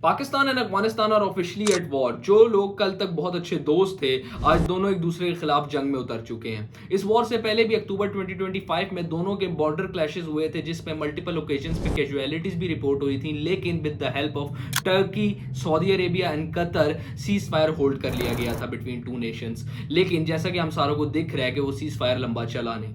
Pakistan and Afghanistan are officially at war. जो लोग कल तक बहुत अच्छे दोस्त थे, आज दोनों एक दूसरे के खिलाफ जंग में उतर चुके हैं। इस वॉर से पहले भी अक्टूबर 2025 में दोनों के बॉर्डर क्लैशेस हुए थे, जिसमें मल्टीपल ओकेजन्स पे कैजुअलिटीज भी रिपोर्ट हुई थी, लेकिन with the help of Turkey, Saudi Arabia and Qatar cease fire hold कर लिया गया था बिटवीन टू नेशंस। लेकिन जैसा कि हम सारों को दिख रहा है कि वो सीज फायर लंबा चला नहीं।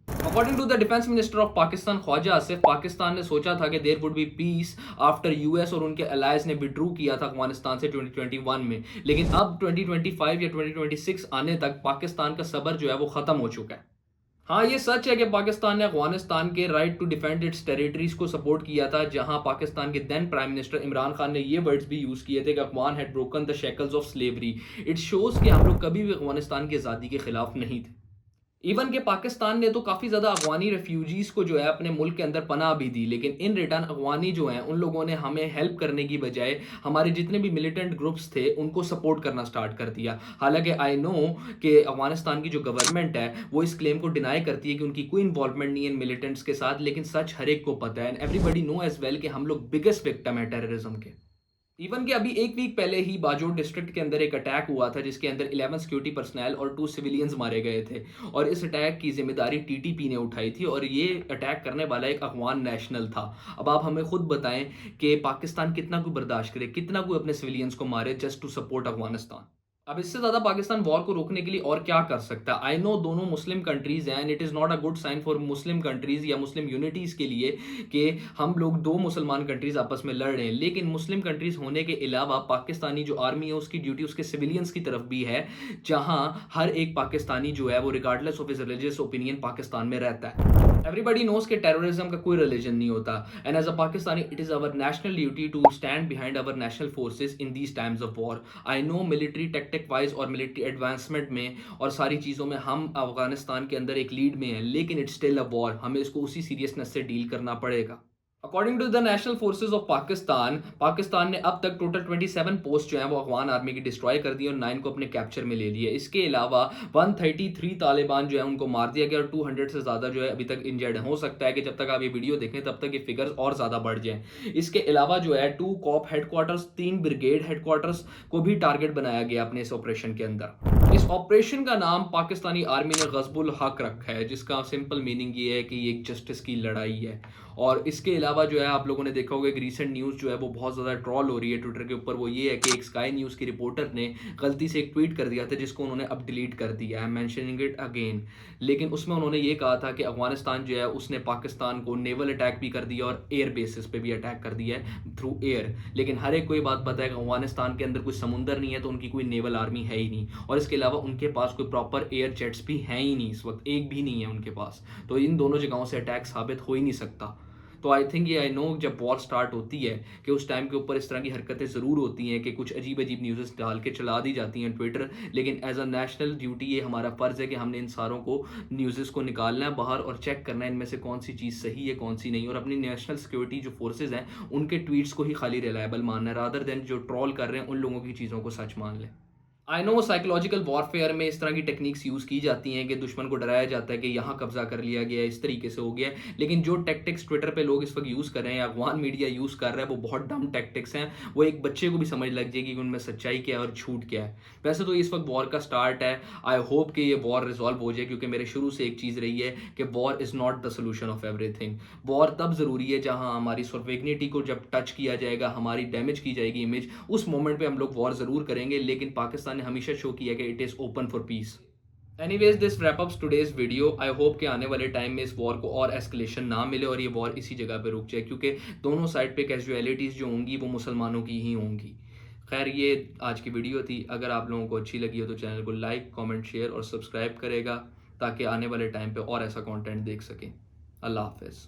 According to the defence minister of Pakistan Khawaja Asif, Pakistan ने सोचा था कि there would be peace after US और उनके अलायंस ने विड्रू किया था अफगानिस्तान से 2021 में। लेकिन अब 2025 या 2026 आने तक पाकिस्तान का सबर जो है वो खत्म हो चुका है। हाँ, ये सच है कि पाकिस्तान ने अफगानिस्तान के right to defend its territories को सपोर्ट किया था, जहां पाकिस्तान के then prime minister Imran Khan ने ये वर्ड्स भी यूज किए थे कि Afghan had broken the shackles of slavery. It shows कि हम लोग कभी भी अफगानिस्तान की आज़ादी के खिलाफ नहीं थे। इवन के पाकिस्तान ने तो काफ़ी ज़्यादा अफगानी रेफ्यूजीज को जो है अपने मुल्क के अंदर पनाह भी दी, लेकिन इन रिटर्न अफगानी जो हैं उन लोगों ने हमें हेल्प करने की बजाय हमारे जितने भी मिलिटेंट ग्रुप्स थे उनको सपोर्ट करना स्टार्ट कर दिया। हालांकि आई नो कि अफगानिस्तान की जो गवर्नमेंट है वो इस क्लेम को डिनाई करती है कि उनकी कोई इन्वॉल्वमेंट नहीं है इन मिलिटेंट्स के साथ, लेकिन सच हर एक को पता है and everybody know as well कि हम लोग बिगेस्ट विक्टिम है टेररिज्म के। इवन कि अभी एक वीक पहले ही बाजोर डिस्ट्रिक्ट के अंदर एक अटैक हुआ था, जिसके अंदर 11 सिक्योरिटी पर्सनल और 2 सिविलियंस मारे गए थे, और इस अटैक की जिम्मेदारी टीटीपी ने उठाई थी, और ये अटैक करने वाला एक अफगान नेशनल था। अब आप हमें खुद बताएं कि पाकिस्तान कितना कोई बर्दाश्त करे, कितना कोई अपने सिविलियंस को मारे जस्ट टू सपोर्ट अफगानिस्तान। अब इससे ज्यादा पाकिस्तान वॉर को रोकने के लिए और क्या कर सकता है? आई नो दोनों मुस्लिम कंट्रीज हैं and it is not a good sign for Muslim countries या मुस्लिम यूनिटीज के लिए कि हम लोग दो मुसलमान कंट्रीज आपस में लड़ रहे हैं, लेकिन मुस्लिम कंट्रीज होने के अलावा पाकिस्तानी जो आर्मी है उसकी ड्यूटी उसके सिविलियंस की तरफ भी है, जहां हर एक पाकिस्तानी जो है वो regardless of his religious opinion Pakistan में रहता है। एवरीबडी नोज कि टेररिज्म का कोई रिलीजन नहीं होता, and as a Pakistani it is our national duty to stand behind our national forces in these times of war. I know military tactic wise और military advancement में और सारी चीज़ों में हम अफगानिस्तान के अंदर एक लीड में हैं, लेकिन इट्स स्टिल अ वॉर, हमें इसको उसी सीरियसनेस से डील करना पड़ेगा। According to the national forces of Pakistan, Pakistan ने अब तक टोटल 27 पोस्ट जो है वो अफगान आर्मी की डिस्ट्रॉय कर दी और 9 को अपने कैप्चर में ले लिया। इसके अलावा 133 तालिबान जो है उनको मार दिया गया और 200 से ज़्यादा जो है अभी तक इंजर्ड। हो सकता है कि जब तक आप ये वीडियो देखें तब तक ये फिगर्स और ज़्यादा बढ़ जाएं। इसके अलावा जो है 2 कॉप हेडक्वार्टर्स, 3 ब्रिगेड हेडक्वार्टर्स को भी टारगेट बनाया गया अपने इस ऑपरेशन के अंदर। इस ऑपरेशन का नाम पाकिस्तानी आर्मी ने गज़बुल हक रखा है, जिसका सिंपल मीनिंग ये है कि ये एक जस्टिस की लड़ाई है। और इसके अलावा जो है आप लोगों ने देखा होगा एक रीसेंट न्यूज़ जो है वो बहुत ज़्यादा ट्रॉल हो रही है ट्विटर के ऊपर, वो ये है कि एक स्काई न्यूज़ की रिपोर्टर ने गलती से एक ट्वीट कर दिया था, जिसको उन्होंने अब डिलीट कर दिया है, I am mentioning it again. लेकिन उसमें उन्होंने ये कहा था कि अफगानिस्तान जो है उसने पाकिस्तान को नेवल अटैक भी कर दिया और एयर बेसिस पे भी अटैक कर दिया है थ्रू एयर। लेकिन हर एक को ये बात पता है कि अफगानिस्तान के अंदर कोई समुंदर नहीं है, तो उनकी कोई नेवल आर्मी है ही नहीं, और इसके अलावा उनके पास कोई प्रॉपर एयर जेट्स भी हैं ही नहीं, इस वक्त एक भी नहीं है उनके पास। तो इन दोनों जगहों से अटैक साबित हो ही नहीं सकता। तो आई थिंक ये आई नो जब वॉर स्टार्ट होती है कि उस टाइम के ऊपर इस तरह की हरकतें ज़रूर होती हैं कि कुछ अजीब अजीब न्यूज़ डाल के चला दी जाती हैं ट्विटर, लेकिन एज अ नेशनल ड्यूटी ये हमारा फ़र्ज़ है कि हमने इन सारों को न्यूज़ को निकालना है बाहर और चेक करना है इनमें से कौन सी चीज़ सही है कौन सी नहीं, और अपनी नेशनल सिक्योरिटी जो फोर्सेज हैं उनके ट्वीट्स को ही खाली रिलायबल मानना है, रादर देन जो ट्रॉल कर रहे हैं उन लोगों की चीज़ों को सच मान लें। आई नो साइकोलॉजिकल वॉरफेयर में इस तरह की टेक्निक्स यूज़ की जाती हैं कि दुश्मन को डराया जाता है कि यहाँ कब्जा कर लिया गया है, इस तरीके से हो गया है, लेकिन जो टैक्टिक्स ट्विटर पे लोग इस वक्त यूज़ कर रहे हैं या अफगान मीडिया यूज़ कर रहा है वो बहुत डम टैक्टिक्स हैं। वो एक बच्चे को भी समझ लग जाएगी कि उनमें सच्चाई क्या है और झूठ क्या है। वैसे तो इस वक्त वॉर का स्टार्ट है, आई होप कि ये वॉर रिजॉल्व हो जाए, क्योंकि मेरे शुरू से एक चीज़ रही है कि war is not the solution of everything. War तब ज़रूरी है जहाँ हमारी सॉवर्निटी को जब टच किया जाएगा, हमारी डैमेज की जाएगी इमेज, उस मोमेंट पे हम लोग वॉर ज़रूर करेंगे, लेकिन पाकिस्तान ने हमेशा शो किया कि it is open for peace. Anyways, this wrap ups today's video. I hope कि आने वाले टाइम में इस वॉर को और एस्केलेशन ना मिले और ये वॉर इसी जगह पे रुक जाए, क्योंकि दोनों साइड पे कैजुअलिटीज़ जो होंगी वो मुसलमानों की ही होंगी। खैर, ये आज की वीडियो थी। अगर आप लोगों को अच्छी लगी हो तो चैनल को लाइक, कमेंट, शेयर और सब्सक्राइब करेगा, ताकि आने वाले टाइम पे और ऐसा कंटेंट देख सकें। अल्लाह हाफिज़।